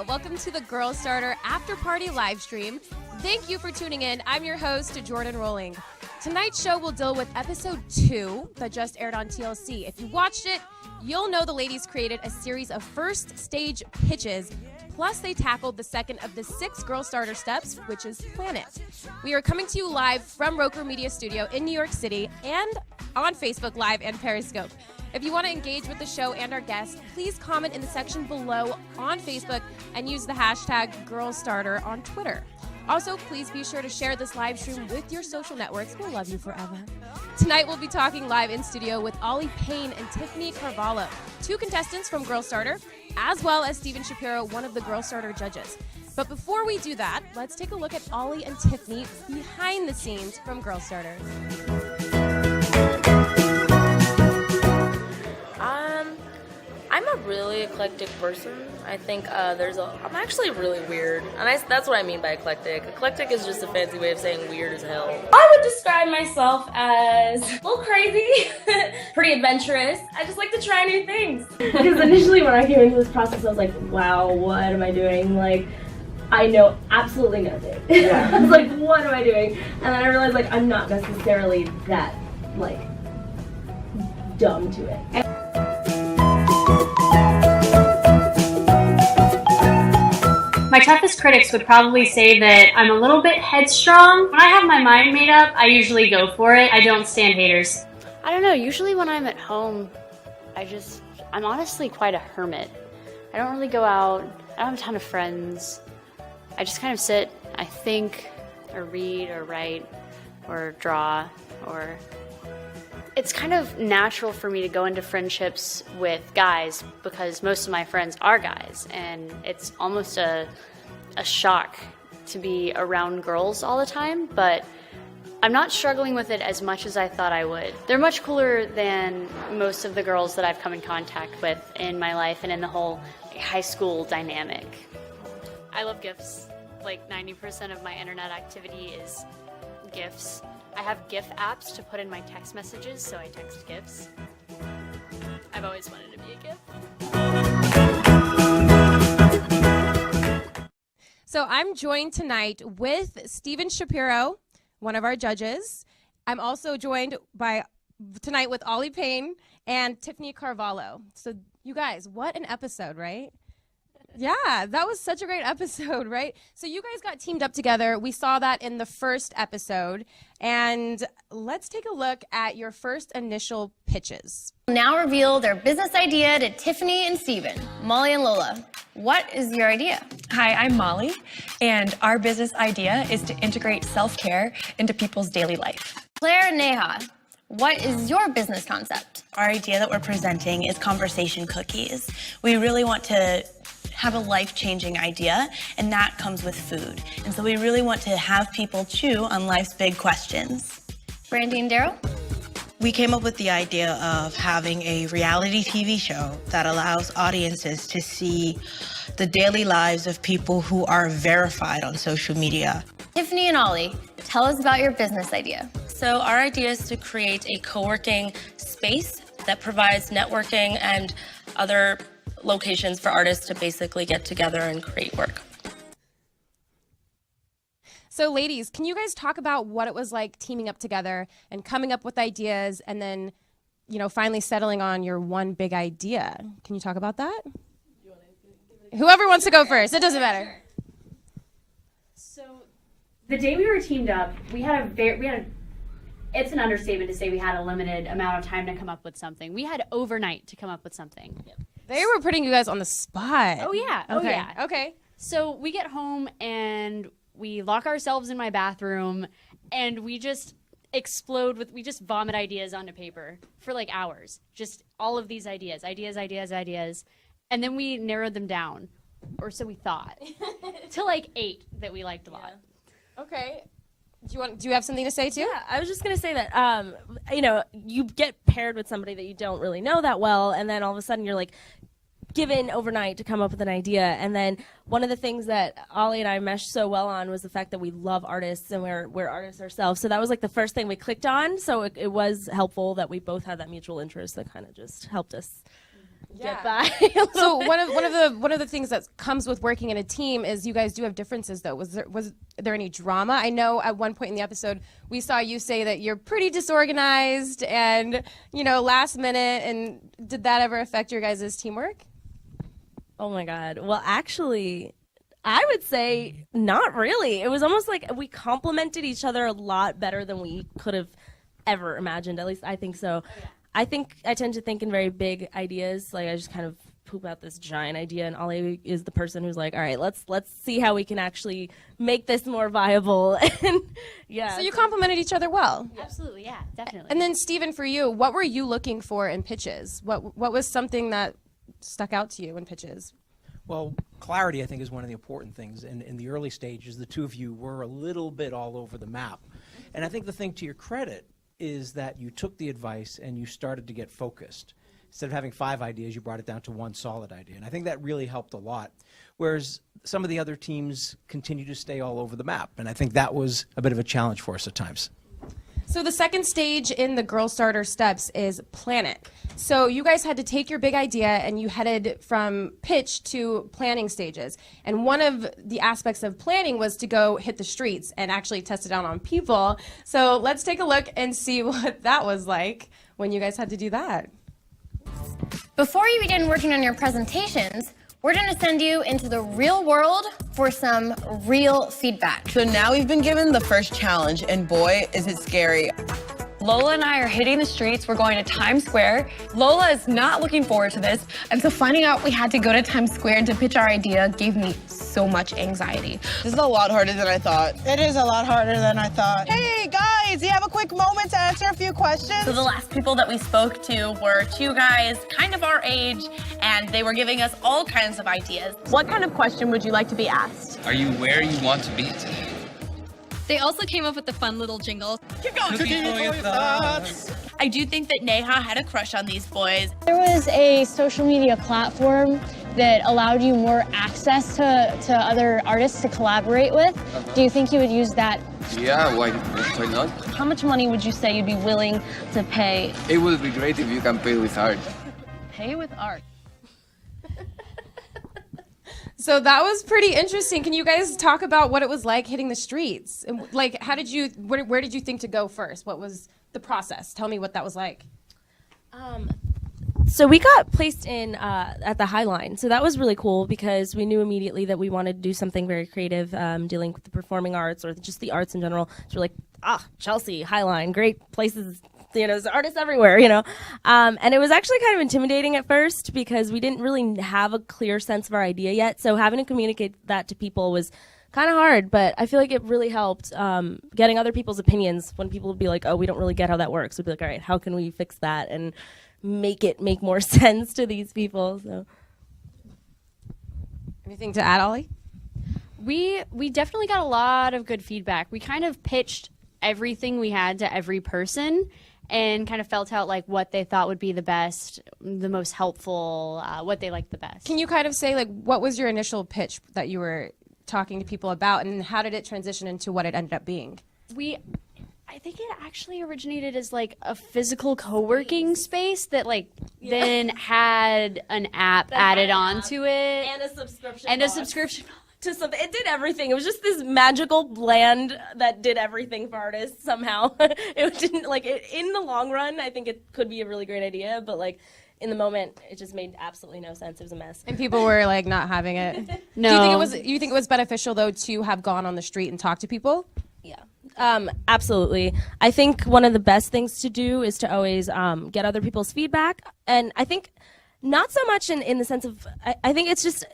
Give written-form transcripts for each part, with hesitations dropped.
Hello, welcome to the Girl Starter After Party live stream. Thank you for tuning in. I'm your host, Jordyn Rolling. Tonight's show will deal with episode 2 that just aired on TLC. If you watched it, you'll know the ladies created a series of first stage pitches, plus they tackled the second of the 6 Girl Starter steps, which is Planet. We are coming to you live from Roker Media Studio in New York City and on Facebook Live and Periscope. If you want to engage with the show and our guests, please comment in the section below on Facebook and use the hashtag GirlStarter on Twitter. Also, please be sure to share this live stream with your social networks. We'll love you forever. Tonight, we'll be talking live in studio with Olli Payne and Tiffany Carvalho, 2 contestants from Girl Starter, as well as Stephen Shapiro, one of the Girl Starter judges. But before we do that, let's take a look at Olli and Tiffany behind the scenes from Girl Starter. I'm a really eclectic person. I think I'm actually really weird. And that's what I mean by eclectic. Eclectic is just a fancy way of saying weird as hell. I would describe myself as a little crazy, pretty adventurous. I just like to try new things. Because initially when I came into this process, I was like, wow, what am I doing? Like, I know absolutely nothing. Yeah. I was like, what am I doing? And then I realized, like, I'm not necessarily that, like, dumb to it. My toughest critics would probably say that I'm a little bit headstrong. When I have my mind made up, I usually go for it. I don't stand haters. I don't know, usually when I'm at home, I'm honestly quite a hermit. I don't really go out, I don't have a ton of friends. I just kind of sit, I think, or read, or write, or draw, or... It's kind of natural for me to go into friendships with guys because most of my friends are guys, and it's almost a shock to be around girls all the time, but I'm not struggling with it as much as I thought I would. They're much cooler than most of the girls that I've come in contact with in my life and in the whole high school dynamic. I love GIFs. Like 90% of my internet activity is GIFs. I have GIF apps to put in my text messages, so I text GIFs. I've always wanted to be a GIF. So I'm joined tonight with Stephen Shapiro, one of our judges. I'm also joined tonight with Olli Payne and Tiffany Carvalho. So you guys, what an episode, right? Yeah, that was such a great episode, right? So you guys got teamed up together. We saw that in the first episode. And let's take a look at your first initial pitches. Now reveal their business idea to Tiffany and Stephen. Molly and Lola, what is your idea? Hi, I'm Molly, and our business idea is to integrate self-care into people's daily life. Claire and Neha, what is your business concept? Our idea that we're presenting is conversation cookies. We really want to have a life-changing idea, and that comes with food. And so we really want to have people chew on life's big questions. Brandy and Daryl? We came up with the idea of having a reality TV show that allows audiences to see the daily lives of people who are verified on social media. Tiffany and Olli, tell us about your business idea. So our idea is to create a co-working space that provides networking and other locations for artists to basically get together and create work. So ladies, can you guys talk about what it was like teaming up together and coming up with ideas and then, finally settling on your one big idea? Can you talk about that? Whoever wants to go first, it doesn't matter. So the day we were teamed up, it's an understatement to say we had a limited amount of time to come up with something. We had overnight to come up with something. Yep. They were putting you guys on the spot. Oh yeah. Okay. Oh yeah. Okay. So we get home and we lock ourselves in my bathroom and we just we just vomit ideas onto paper for like hours. Just all of these ideas. And then we narrowed them down, or so we thought, to like 8 that we liked a lot. Okay. Do you have something to say too? Yeah, I was just going to say that, you get paired with somebody that you don't really know that well, and then all of a sudden you're like given overnight to come up with an idea. And then one of the things that Olli and I meshed so well on was the fact that we love artists and we're artists ourselves. So that was like the first thing we clicked on. So it was helpful that we both had that mutual interest that kind of just helped us get by. So one of the things that comes with working in a team is you guys do have differences though. Was there any drama? I know at one point in the episode we saw you say that you're pretty disorganized and last minute, and did that ever affect your guys' teamwork? Oh my God. Well, actually, I would say not really. It was almost like we complimented each other a lot better than we could have ever imagined. At least I think so. Oh, yeah. I tend to think in very big ideas. Like I just kind of poop out this giant idea, and Olli is the person who's like, all right, let's see how we can actually make this more viable. And yeah. So you complimented each other well. Absolutely, yeah, definitely. And then Stephen, for you, what were you looking for in pitches? What was something that stuck out to you in pitches? Well, clarity, I think, is one of the important things. And in the early stages, the two of you were a little bit all over the map. And I think the thing to your credit is that you took the advice and you started to get focused. Instead of having 5 ideas, you brought it down to one solid idea. And I think that really helped a lot. Whereas some of the other teams continue to stay all over the map. And I think that was a bit of a challenge for us at times. So the second stage in the Girl Starter Steps is plan it. So you guys had to take your big idea and you headed from pitch to planning stages. And one of the aspects of planning was to go hit the streets and actually test it out on people. So let's take a look and see what that was like when you guys had to do that. Before you begin working on your presentations, we're going to send you into the real world for some real feedback. So now we've been given the first challenge, and boy, is it scary. Lola and I are hitting the streets. We're going to Times Square. Lola is not looking forward to this. And so finding out we had to go to Times Square and to pitch our idea gave me so much anxiety. This is a lot harder than I thought. It is a lot harder than I thought. Hey, guys, you have a quick moment to answer a few questions? So the last people that we spoke to were 2 guys kind of our age, and they were giving us all kinds of ideas. What kind of question would you like to be asked? Are you where you want to be today? They also came up with a fun little jingle. Keep going, cooking for your thoughts. I do think that Neha had a crush on these boys. There was a social media platform that allowed you more access to other artists to collaborate with. Do you think you would use that? Yeah, why not? How much money would you say you'd be willing to pay? It would be great if you can pay with art. Pay with art. So that was pretty interesting. Can you guys talk about what it was like hitting the streets? And like, where did you think to go first? What was the process? Tell me what that was like. So we got placed in at the High Line. So that was really cool because we knew immediately that we wanted to do something very creative, dealing with the performing arts or just the arts in general. So we're like, Chelsea, High Line, great places. There's artists everywhere, and it was actually kind of intimidating at first because we didn't really have a clear sense of our idea yet. So having to communicate that to people was kind of hard, but I feel like it really helped getting other people's opinions when people would be like, oh, we don't really get how that works. We'd be like, all right, how can we fix that and make it make more sense to these people? So, anything to add, Olli? We definitely got a lot of good feedback. We kind of pitched everything we had to every person and kind of felt out like what they thought would be the best, the most helpful, what they liked the best. Can you kind of say, like, what was your initial pitch that you were talking to people about, and how did it transition into what it ended up being? I think it actually originated as like a physical co-working space that then had an app added onto it. And a subscription. To something. It did everything. It was just this magical land that did everything for artists somehow. It didn't in the long run, I think it could be a really great idea, but in the moment, it just made absolutely no sense. It was a mess. And people were not having it. No. Do you think it was beneficial though to have gone on the street and talked to people? Yeah. Absolutely. I think one of the best things to do is to always get other people's feedback. And I think not so much in the sense of, I think it's just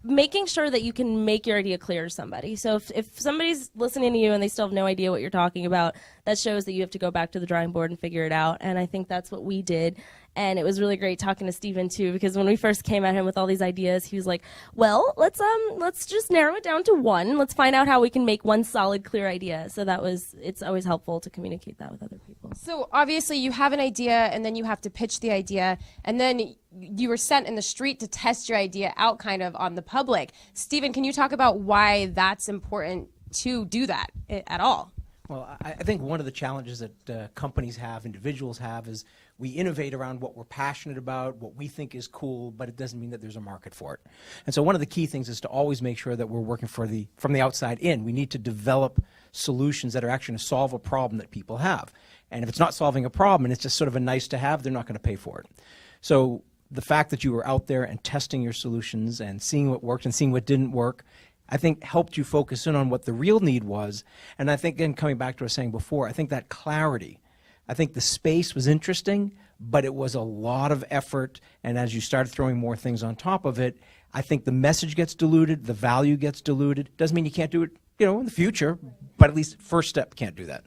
making sure that you can make your idea clear to somebody. So if somebody's listening to you and they still have no idea what you're talking about, that shows that you have to go back to the drawing board and figure it out. And I think that's what we did. And it was really great talking to Stephen too, because when we first came at him with all these ideas, he was like, well, let's just narrow it down to one. Let's find out how we can make one solid, clear idea. So it's always helpful to communicate that with other people. So obviously you have an idea and then you have to pitch the idea, and then you were sent in the street to test your idea out kind of on the public. Stephen, can you talk about why that's important to do that at all? Well, I think one of the challenges that companies have, individuals have, is We innovate around what we're passionate about, what we think is cool, but it doesn't mean that there's a market for it. And so one of the key things is to always make sure that we're working from the outside in. We need to develop solutions that are actually going to solve a problem that people have. And if it's not solving a problem and it's just sort of a nice to have, they're not going to pay for it. So the fact that you were out there and testing your solutions and seeing what worked and seeing what didn't work, I think helped you focus in on what the real need was. And I think, again, coming back to what I was saying before, I think that clarity, I think the space was interesting, but it was a lot of effort. And as you started throwing more things on top of it, I think the message gets diluted, the value gets diluted. Doesn't mean you can't do it, in the future, but at least first step can't do that.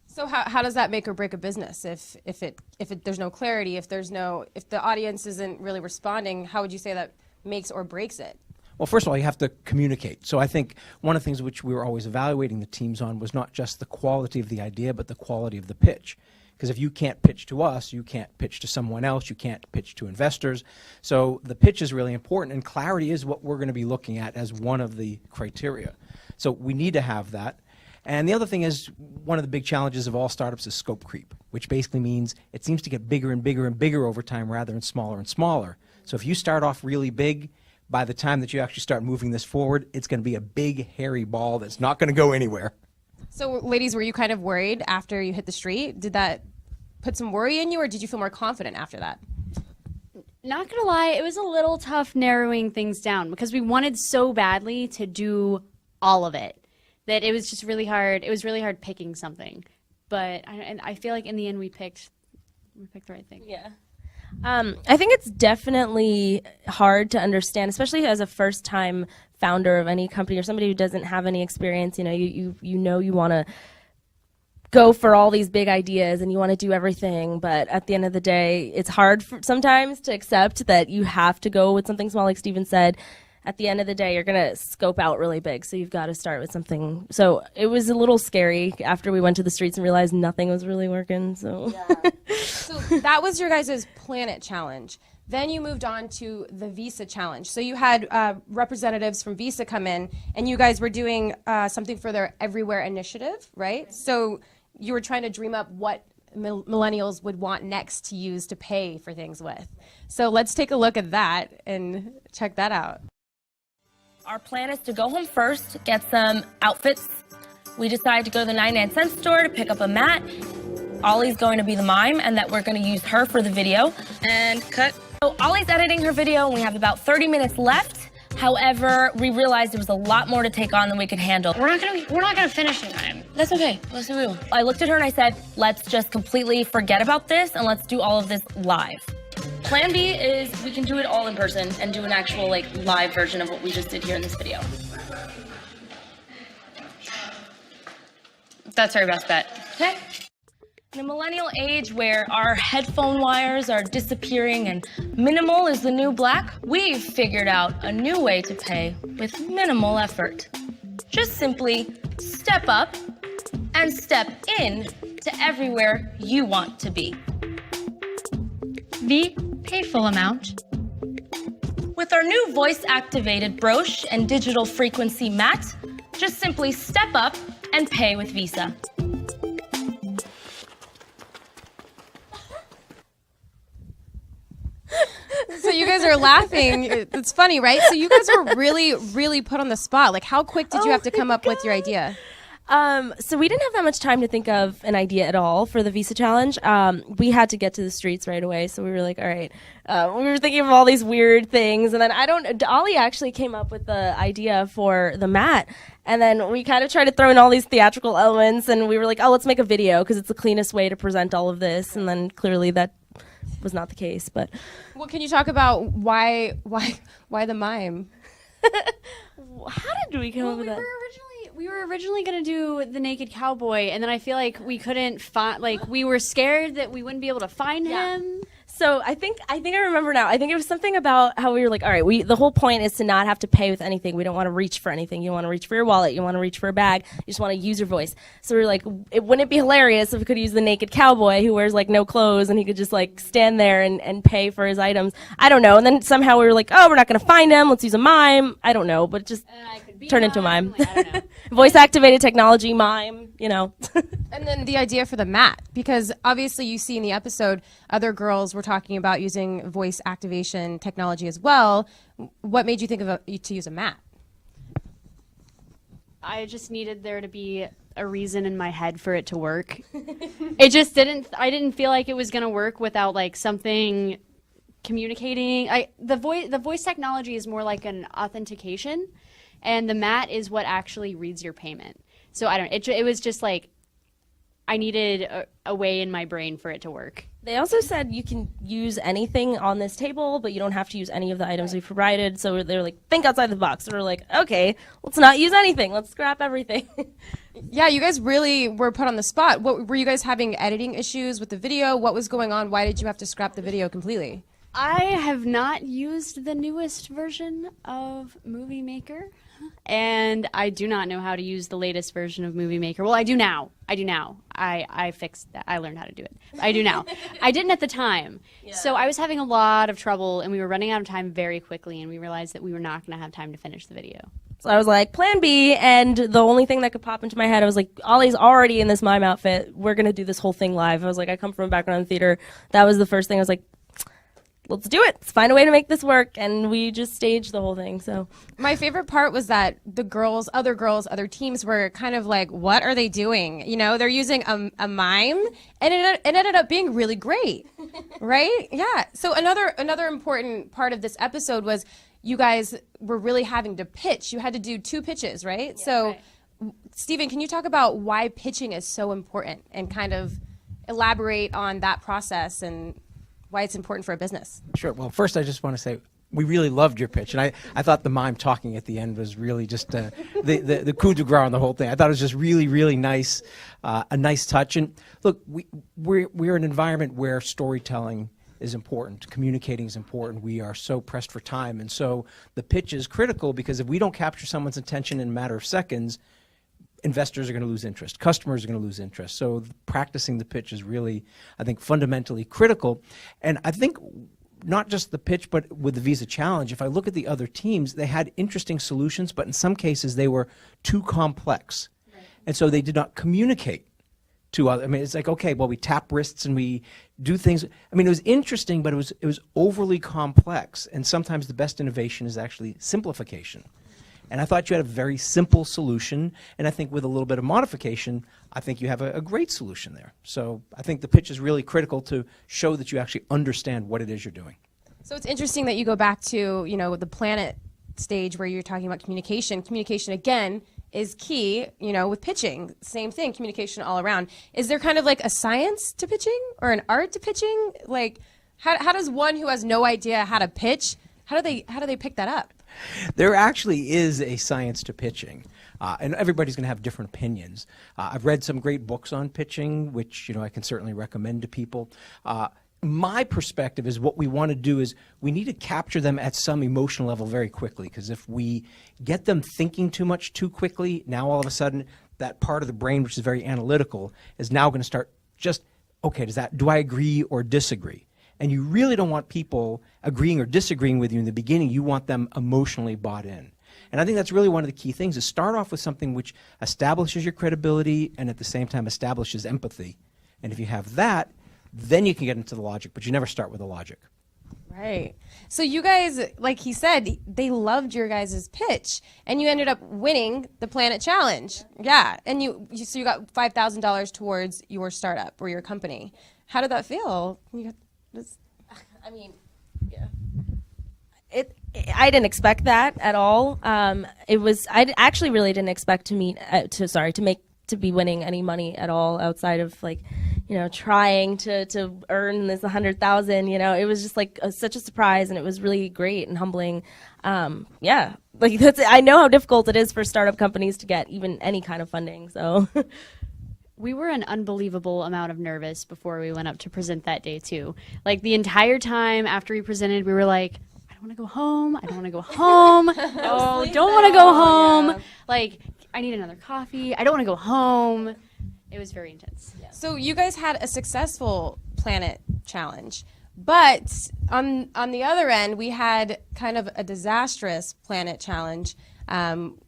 So how does that make or break a business? If there's no clarity, if the audience isn't really responding, how would you say that makes or breaks it? Well, first of all, you have to communicate. So I think one of the things which we were always evaluating the teams on was not just the quality of the idea, but the quality of the pitch. Because if you can't pitch to us, you can't pitch to someone else, you can't pitch to investors. So the pitch is really important, and clarity is what we're going to be looking at as one of the criteria. So we need to have that. And the other thing is, one of the big challenges of all startups is scope creep, which basically means it seems to get bigger and bigger and bigger over time rather than smaller and smaller. So if you start off really big, by the time that you actually start moving this forward, it's going to be a big, hairy ball that's not going to go anywhere. So, ladies, were you kind of worried after you hit the street? Did that put some worry in you, or did you feel more confident after that? Not gonna lie, it was a little tough narrowing things down because we wanted so badly to do all of it that it was just really hard. It was really hard picking something, but I feel like in the end we picked the right thing. Yeah. I think it's definitely hard to understand, especially as a first-time founder of any company or somebody who doesn't have any experience. You want to go for all these big ideas and you want to do everything, but at the end of the day, it's hard sometimes to accept that you have to go with something small, like Stephen said. At the end of the day, you're going to scope out really big, so you've got to start with something. So it was a little scary after we went to the streets and realized nothing was really working. So, So that was your guys' Planet Challenge. Then you moved on to the Visa Challenge. So you had representatives from Visa come in, and you guys were doing something for their Everywhere initiative, right? So you were trying to dream up what millennials would want next to use to pay for things with. So let's take a look at that and check that out. our plan is to go home first, get some outfits. We decided to go to the 99-cent store to pick up a mat. Ollie's going to be the mime, and that we're going to use her for the video. And cut. So Ollie's editing her video, and we have about 30 minutes left. However, we realized there was a lot more to take on than we could handle. We're not gonna finish in time. That's okay. Let's do it. I looked at her and I said, let's just completely forget about this and let's do all of this live. Plan B is we can do it all in person and do an actual live version of what we just did here in this video. That's our best bet. Okay. In a millennial age where our headphone wires are disappearing and minimal is the new black, we've figured out a new way to pay with minimal effort. Just simply step up and step in to everywhere you want to be. The pay full amount. With our new voice-activated brooch and digital frequency mat, just simply step up and pay with Visa. So you guys are laughing. It's funny, right? So you guys were really, really put on the spot. Like, how quick did you have to come up with your idea? So we didn't have that much time to think of an idea at all for the Visa Challenge. We had to get to the streets right away, so we were like, all right. We were thinking of all these weird things, and then Olli actually came up with the idea for the mat, and then we kind of tried to throw in all these theatrical elements, and we were like, oh, let's make a video, because it's the cleanest way to present all of this, and then clearly that was not the case, but... Well, can you talk about why the mime? How did we come up with that? We were originally going to do the naked cowboy, and then I feel like we couldn't find, we were scared that we wouldn't be able to find him. So I think I remember now. I think it was something about how we were like, all right, the whole point is to not have to pay with anything. We don't want to reach for anything. You don't want to reach for your wallet. You don't want to reach for a bag. You just want to use your voice. So we were like, wouldn't it be hilarious if we could use the naked cowboy who wears like no clothes and he could just like stand there and pay for his items? I don't know. And then somehow we were like, oh, we're not going to find him. Let's use a mime. I don't know, but just turn into a mime. Like, I don't know. Voice activated technology mime, And then the idea for the mat, because obviously you see in the episode other girls were talking about using voice activation technology as well. What made you think of to use a mat? I just needed there to be a reason in my head for it to work. It just didn't. I didn't feel like it was going to work without like something communicating. The voice technology is more like an authentication, and the mat is what actually reads your payment. So I don't. It was just like I needed a way in my brain for it to work. They also said you can use anything on this table, but you don't have to use any of the items we provided. So they're like, think outside the box. So we're like, okay, let's not use anything. Let's scrap everything. Yeah, you guys really were put on the spot. What were you guys having editing issues with the video? What was going on? Why did you have to scrap the video completely? I have not used the newest version of Movie Maker, and I do not know how to use the latest version of Movie Maker. Well, I do now. I fixed that. I learned how to do it. I do now. I didn't at the time. Yeah. So I was having a lot of trouble, and we were running out of time very quickly, and we realized that we were not going to have time to finish the video. So I was like, plan B, and the only thing that could pop into my head, I was like, Ollie's already in this mime outfit. We're going to do this whole thing live. I was like, I come from a background in theater. That was the first thing. I was like, let's do it. Let's find a way to make this work. And we just staged the whole thing. So my favorite part was that the other teams were kind of like, what are they doing? They're using a mime, and it ended up being really great. Right? Yeah. So another important part of this episode was you guys were really having to pitch. You had to do 2 pitches, right? Yeah, so right. Stephen, can you talk about why pitching is so important and kind of elaborate on that process and why it's important for a business? Sure. Well, first I just want to say we really loved your pitch, and I thought the mime talking at the end was really just the coup de grace on the whole thing. I thought it was just really, really nice, a nice touch. And look, we're an environment where storytelling is important, communicating is important. We are so pressed for time, and so the pitch is critical, because if we don't capture someone's attention in a matter of seconds, investors are going to lose interest. Customers are going to lose interest. So practicing the pitch is really, I think, fundamentally critical. And I think not just the pitch, but with the Visa Challenge, if I look at the other teams, they had interesting solutions, but in some cases they were too complex. Right. And so they did not communicate to others. I mean, it's like, okay, well, we tap wrists and we do things. I mean, it was interesting, but it was overly complex. And sometimes the best innovation is actually simplification. And I thought you had a very simple solution, and I think with a little bit of modification, I think you have a great solution there. So I think the pitch is really critical to show that you actually understand what it is you're doing. So it's interesting that you go back to, the planet stage where you're talking about communication. Communication, again, is key, with pitching. Same thing, communication all around. Is there kind of like a science to pitching or an art to pitching? Like, how does one who has no idea how to pitch, how do they pick that up? There actually is a science to pitching, and everybody's going to have different opinions. I've read some great books on pitching, which I can certainly recommend to people. My perspective is what we want to do is we need to capture them at some emotional level very quickly, because if we get them thinking too much too quickly, now all of a sudden that part of the brain which is very analytical is now going to start just, okay, do I agree or disagree? And you really don't want people agreeing or disagreeing with you in the beginning. You want them emotionally bought in. And I think that's really one of the key things, is start off with something which establishes your credibility and at the same time establishes empathy. And if you have that, then you can get into the logic, but you never start with the logic. Right. So you guys, like he said, they loved your guys' pitch, and you ended up winning the Planet Challenge. Yeah. And so you got $5,000 towards your startup or your company. How did that feel? I mean, yeah. I didn't expect that at all. I actually really didn't expect to be winning any money at all outside of trying to earn this 100,000. It was just such a surprise, and it was really great and humbling. Yeah, I know how difficult it is for startup companies to get even any kind of funding. So. we were an unbelievable amount of nervous before we went up to present that day too. Like the entire time after we presented, we were like, I don't want to go home. I don't want to go home. Oh, don't want to go home. Yeah. Like, I need another coffee. I don't want to go home. It was very intense. Yeah. So you guys had a successful planet challenge, but on the other end, we had kind of a disastrous planet challenge, and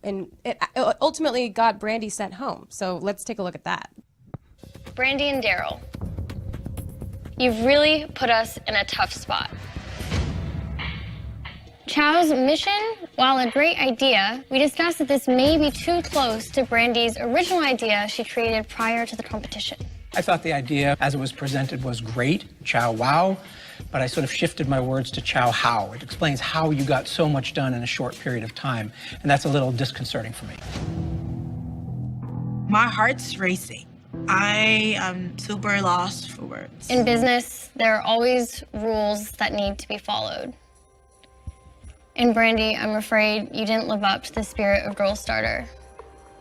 it ultimately got Brandy sent home. So let's take a look at that. Brandy and Daryl, you've really put us in a tough spot. Chow's mission, while a great idea, we discussed that this may be too close to Brandy's original idea she created prior to the competition. I thought the idea as it was presented was great, Chow wow, but I sort of shifted my words to Chow how. It explains how you got so much done in a short period of time, and that's a little disconcerting for me. My heart's racing. I am super lost for words. In business, there are always rules that need to be followed. And Brandy, I'm afraid you didn't live up to the spirit of Girl Starter.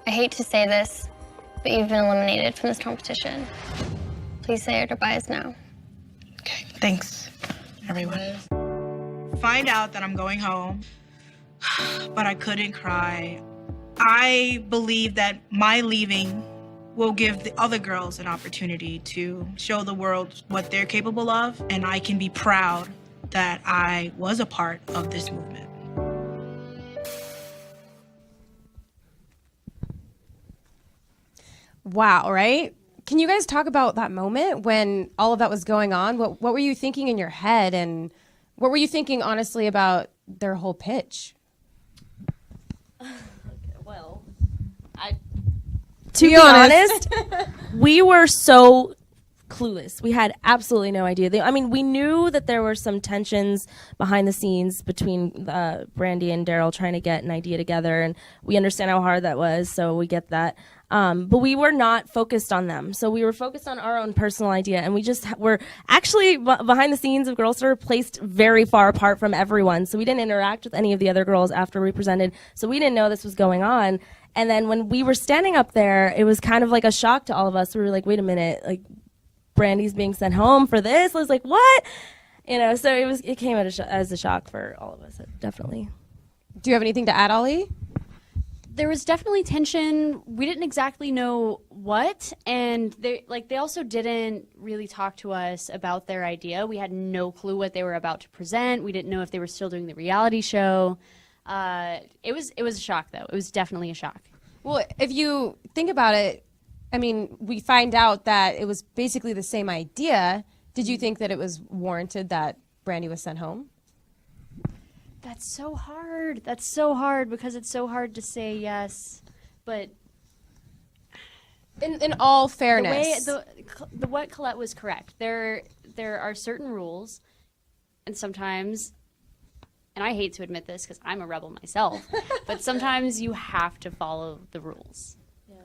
I hate to say this, but you've been eliminated from this competition. Please say your goodbyes now. Okay, thanks, everyone. Find out that I'm going home, but I couldn't cry. I believe that my leaving will give the other girls an opportunity to show the world what they're capable of, and I can be proud that I was a part of this movement. Wow, right? Can you guys talk about that moment when all of that was going on? What were you thinking in your head, and what were you thinking honestly about their whole pitch? Well, to be honest, we were so clueless. We had absolutely no idea. We knew that there were some tensions behind the scenes between Brandy and Daryl trying to get an idea together, and we understand how hard that was, so we get that. But we were not focused on them. So we were focused on our own personal idea, and we just were actually behind the scenes of Girl Star placed very far apart from everyone. So we didn't interact with any of the other girls after we presented. So we didn't know this was going on. And then when we were standing up there, it was kind of like a shock to all of us. We were like, wait a minute, like Brandy's being sent home for this? I was like, what? So it came as a shock for all of us, definitely. Do you have anything to add, Olli? There was definitely tension. We didn't exactly know what, and they also didn't really talk to us about their idea. We had no clue what they were about to present. We didn't know if they were still doing the reality show. It was a shock, though. It was definitely a shock. Well, if you think about it, we find out that it was basically the same idea. Did you think that it was warranted that Brandy was sent home? That's so hard. That's so hard because it's so hard to say yes. But in all fairness, the what Colette was correct. There are certain rules, and sometimes, and I hate to admit this because I'm a rebel myself, but sometimes you have to follow the rules. Yeah.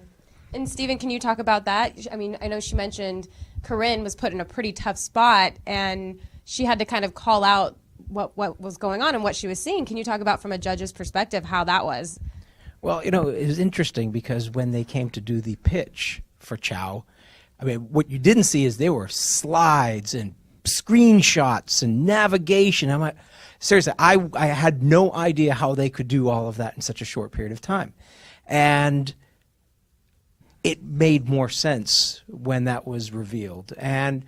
And Stephen, can you talk about that? I know she mentioned Corinne was put in a pretty tough spot, and she had to kind of call out what was going on and what she was seeing. Can you talk about, from a judge's perspective, how that was? Well, it was interesting because when they came to do the pitch for Chow, what you didn't see is there were slides and screenshots and navigation. I'm like, seriously, I had no idea how they could do all of that in such a short period of time. And it made more sense when that was revealed. And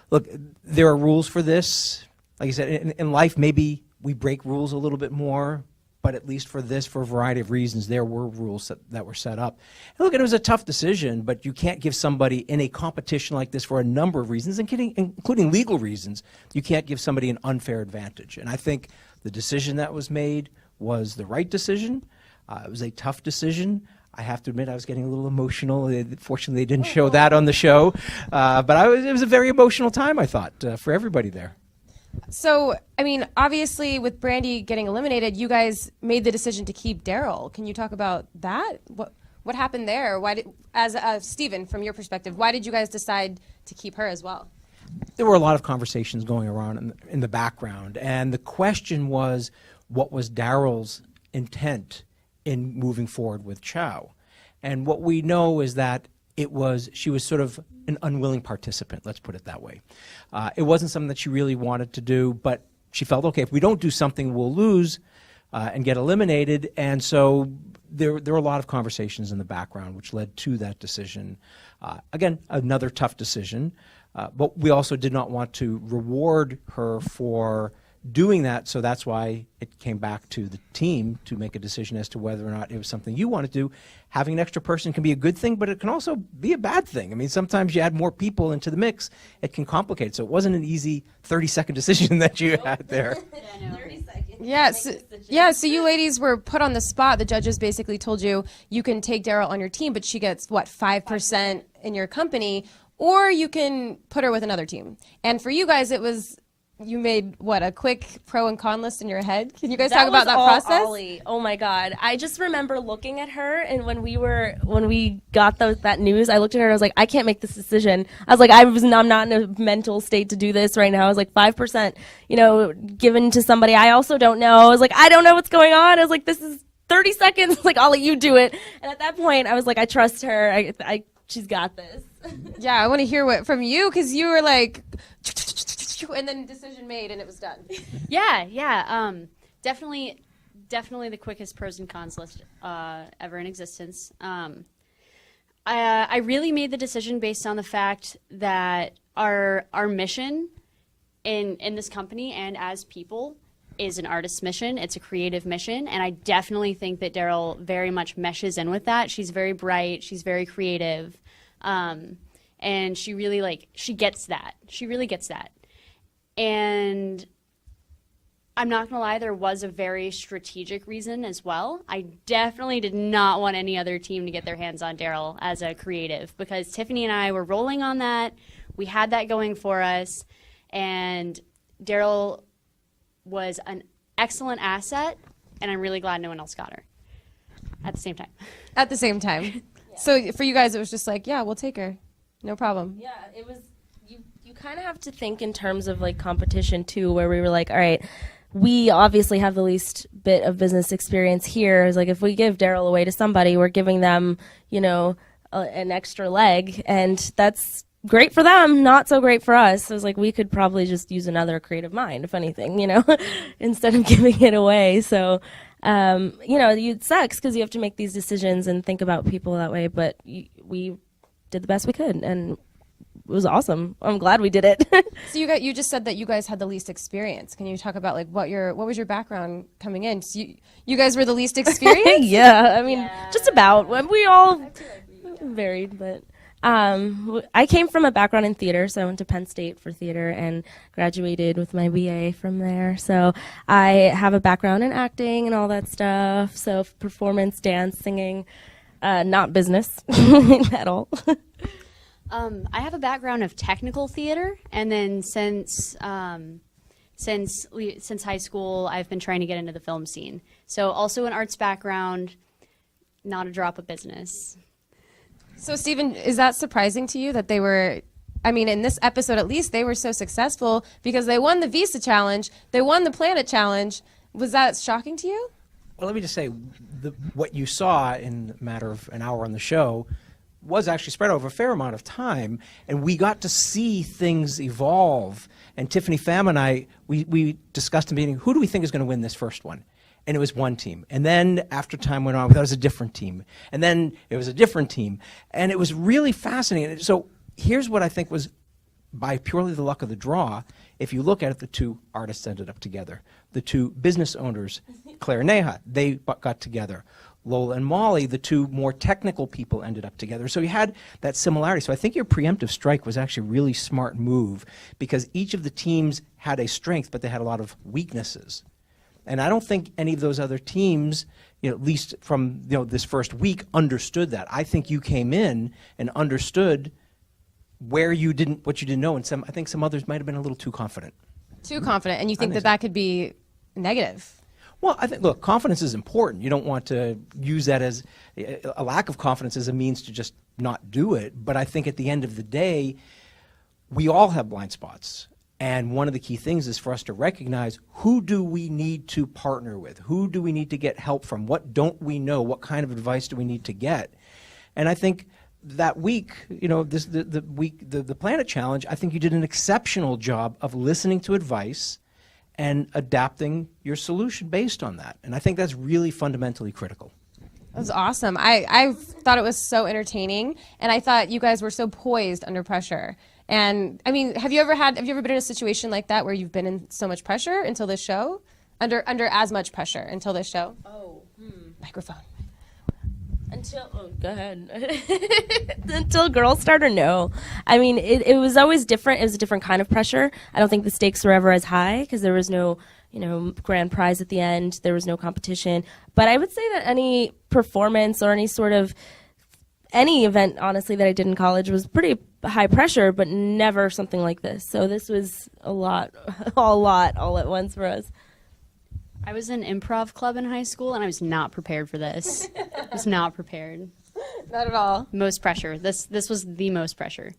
look, there are rules for this. Like I said, in life, maybe we break rules a little bit more, but at least for this, for a variety of reasons, there were rules that were set up. And look, it was a tough decision, but you can't give somebody in a competition like this for a number of reasons, including legal reasons, you can't give somebody an unfair advantage. And I think the decision that was made was the right decision. It was a tough decision. I have to admit, I was getting a little emotional. Fortunately, they didn't show that on the show. But it was a very emotional time, I thought, for everybody there. So, obviously, with Brandy getting eliminated, you guys made the decision to keep Daryl. Can you talk about that? What happened there? Stephen, from your perspective, why did you guys decide to keep her as well? There were a lot of conversations going around in the background, and the question was, what was Daryl's intent in moving forward with Chow? And what we know is that she was sort of an unwilling participant, let's put it that way. It wasn't something that she really wanted to do, but she felt, okay, if we don't do something, we'll lose and get eliminated. And so there were a lot of conversations in the background which led to that decision. Again, another tough decision, but we also did not want to reward her for doing that, so that's why it came back to the team to make a decision as to whether or not it was something you want to do. Having an extra person can be a good thing, but it can also be a bad thing. I mean, sometimes you add more people into the mix, it can complicate it. So it wasn't an easy 30-second decision that you had there. So you ladies were put on the spot. The judges basically told you you can take Daryl on your team, but she gets, what, 5% in your company, or you can put her with another team. And for you guys, it was... You made, what, a quick pro and con list in your head? Can you guys talk about that process? Olli. Oh my God. I just remember looking at her, and when we got that news, I looked at her and I was like, I can't make this decision. I was like, I'm not in a mental state to do this right now. I was like, 5%, given to somebody I also don't know. I was like, I don't know what's going on. I was like, this is 30 seconds. Like, I'll let you do it. And at that point, I was like, I trust her. She's got this. Yeah, I want to hear from you, because you were like, and then decision made and it was done. Yeah. Definitely the quickest pros and cons list ever in existence. I really made the decision based on the fact that our mission in this company and as people is an artist's mission. It's a creative mission, and I definitely think that Daryl very much meshes in with that. She's very bright. She's very creative. And she really she gets that. She really gets that. And I'm not going to lie, there was a very strategic reason as well. I definitely did not want any other team to get their hands on Daryl as a creative, because Tiffany and I were rolling on that. We had that going for us. And Daryl was an excellent asset, and I'm really glad no one else got her at the same time. At the same time. Yeah. So for you guys, it was just like, yeah, we'll take her. No problem. Yeah, it was... You kind of have to think in terms of competition too, where we were like, all right, we obviously have the least bit of business experience here. It's like, if we give Daryl away to somebody, we're giving them, an extra leg, and that's great for them, not so great for us. So it was like, we could probably just use another creative mind, if anything, instead of giving it away. So, it sucks because you have to make these decisions and think about people that way, but we did the best we could, and it was awesome. I'm glad we did it. So you just said that you guys had the least experience. Can you talk about what was your background coming in? So you guys were the least experienced? Yeah, I mean, just about. We all varied, but I came from a background in theater, so I went to Penn State for theater and graduated with my BA from there. So I have a background in acting and all that stuff. So performance, dance, singing, not business at all. I have a background of technical theater, and then since high school, I've been trying to get into the film scene. So also an arts background, not a drop of business. So Stephen, is that surprising to you that they were, in this episode at least, they were so successful because they won the Visa Challenge, they won the Planet Challenge. Was that shocking to you? Well, let me just say, what you saw in a matter of an hour on the show was actually spread over a fair amount of time, and we got to see things evolve. And Tiffany Pham and I, we discussed in the meeting, who do we think is going to win this first one? And it was one team. And then after time went on, we thought it was a different team. And then it was a different team. And it was really fascinating. So here's what I think was, by purely the luck of the draw, if you look at it, the two artists ended up together. The two business owners, Claire and Neha, they got together. Lola and Molly, the two more technical people, ended up together. So you had that similarity. So I think your preemptive strike was actually a really smart move, because each of the teams had a strength, but they had a lot of weaknesses. And I don't think any of those other teams, at least from this first week, understood that. I think you came in and understood what you didn't know, and I think some others might have been a little too confident. Too confident, and you think that could be negative? Well, I think, look, confidence is important. You don't want to use that as a lack of confidence as a means to just not do it. But I think at the end of the day, we all have blind spots. And one of the key things is for us to recognize, who do we need to partner with? Who do we need to get help from? What don't we know? What kind of advice do we need to get? And I think that week, the Planet Challenge, I think you did an exceptional job of listening to advice and adapting your solution based on that. And I think that's really fundamentally critical. That was awesome. I thought it was so entertaining, and I thought you guys were so poised under pressure. And I mean, have you ever been in a situation like that where you've been in so much pressure until this show? Under as much pressure until this show? Microphone. Go ahead. Until Girl Starter, no. I mean, it was always different. It was a different kind of pressure. I don't think the stakes were ever as high because there was no, grand prize at the end. There was no competition. But I would say that any performance or any event, honestly, that I did in college was pretty high pressure, but never something like this. So this was a lot all at once for us. I was in improv club in high school, and I was not prepared for this. I was not prepared. Not at all. Most pressure. This was the most pressure.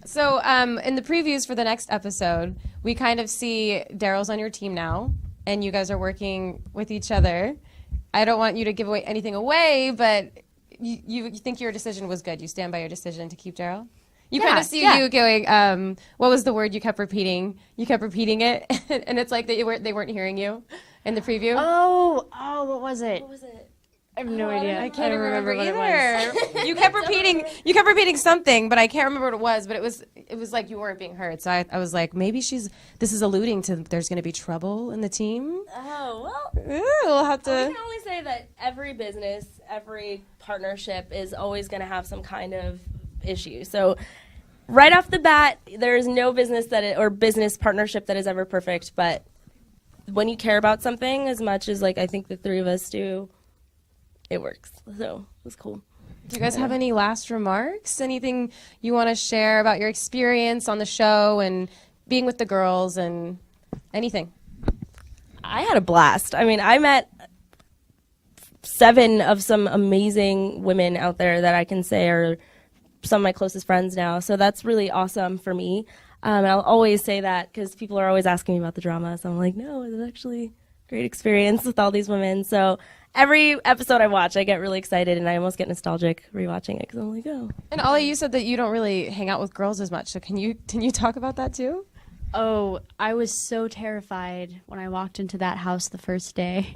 So in the previews for the next episode, we kind of see Daryl's on your team now, and you guys are working with each other. I don't want you to give anything away, but you think your decision was good. You stand by your decision to keep Daryl? You kind of see you going, what was the word you kept repeating? You kept repeating it, and it's like they weren't hearing you in the preview. Oh, what was it? I have no idea. I can't remember what either. it was. You kept repeating something, but I can't remember what it was. But it was like you weren't being heard. So I was like, maybe this is alluding to there's going to be trouble in the team. Oh, well. We'll have to. We can only say that every business, every partnership is always going to have some kind of issue. So right off the bat, there is no business or business partnership that is ever perfect. But when you care about something as much as I think the three of us do, it works. So it was cool. Do you guys have any last remarks? Anything you want to share about your experience on the show and being with the girls and anything? I had a blast. I mean, I met 7 of some amazing women out there that I can say are some of my closest friends now. So that's really awesome for me. And I'll always say that because people are always asking me about the drama. So I'm like, no, it's actually a great experience with all these women. So every episode I watch, I get really excited, and I almost get nostalgic rewatching it because I'm like, oh. And Olli, you said that you don't really hang out with girls as much. So can you talk about that too? Oh, I was so terrified when I walked into that house the first day.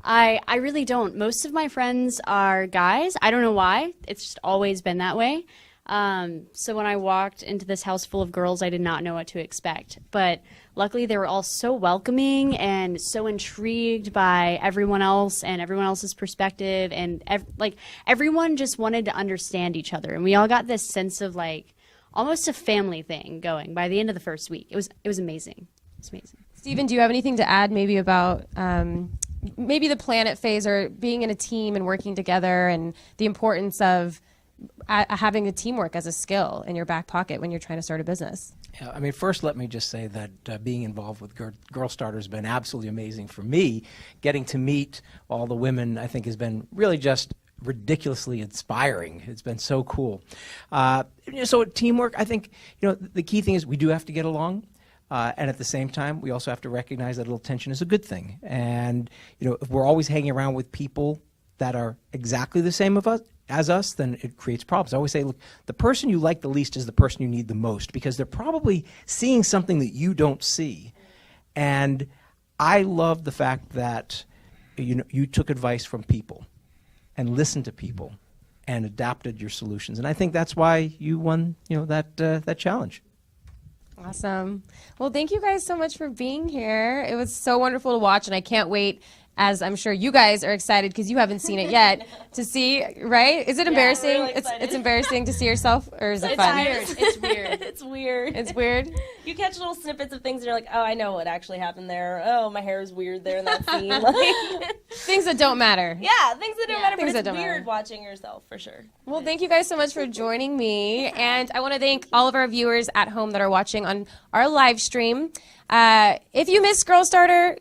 I really don't. Most of my friends are guys. I don't know why. It's just always been that way. So when I walked into this house full of girls, I did not know what to expect. But luckily, they were all so welcoming and so intrigued by everyone else and everyone else's perspective. And everyone just wanted to understand each other. And we all got this sense of almost a family thing going by the end of the first week. It was amazing. It was amazing. Stephen, do you have anything to add maybe about maybe the planet phase or being in a team and working together and the importance of having a teamwork as a skill in your back pocket when you're trying to start a business? Yeah, I mean, first let me just say that being involved with Girl Starter has been absolutely amazing for me. Getting to meet all the women, I think, has been really just ridiculously inspiring. It's been so cool. So teamwork, I think, the key thing is we do have to get along. And at the same time, we also have to recognize that a little tension is a good thing. And, if we're always hanging around with people that are exactly the same as us, then it creates problems. I always say, look, the person you like the least is the person you need the most because they're probably seeing something that you don't see. And I love the fact that, you took advice from people and listened to people and adapted your solutions. And I think that's why you won, that challenge. Awesome. Well, thank you guys so much for being here. It was so wonderful to watch, and I can't wait, as I'm sure you guys are excited because you haven't seen it yet, to see, right? Is it embarrassing? Really it's embarrassing to see yourself, or is it fun? It's weird. It's weird. It's weird? You catch little snippets of things and you're like, oh, I know what actually happened there. Oh, my hair is weird there in that scene. Things that don't matter. Yeah, things that don't matter, things but it's that don't weird matter. watching yourself, for sure. Well, thank you guys so much for joining me. And I want to thank all of our viewers at home that are watching on our live stream. If you missed Girl Starter,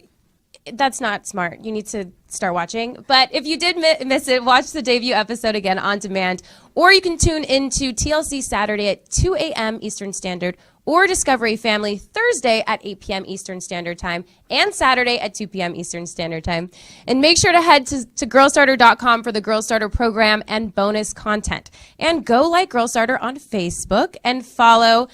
that's not smart. You need to start watching. But if you did miss it, watch the debut episode again on demand. Or you can tune into TLC Saturday at 2 a.m. Eastern Standard or Discovery Family Thursday at 8 p.m. Eastern Standard Time and Saturday at 2 p.m. Eastern Standard Time. And make sure to head to girlstarter.com for the Girl Starter program and bonus content. And go like Girl Starter on Facebook and follow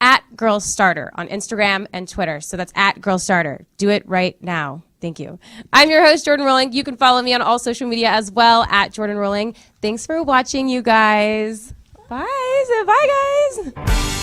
at Girl Starter on Instagram and Twitter. So that's at Girl Starter. Do it right now. Thank you. I'm your host, Jordyn Rolling. You can follow me on all social media as well at Jordyn Rolling. Thanks for watching, you guys. Bye. So bye, guys.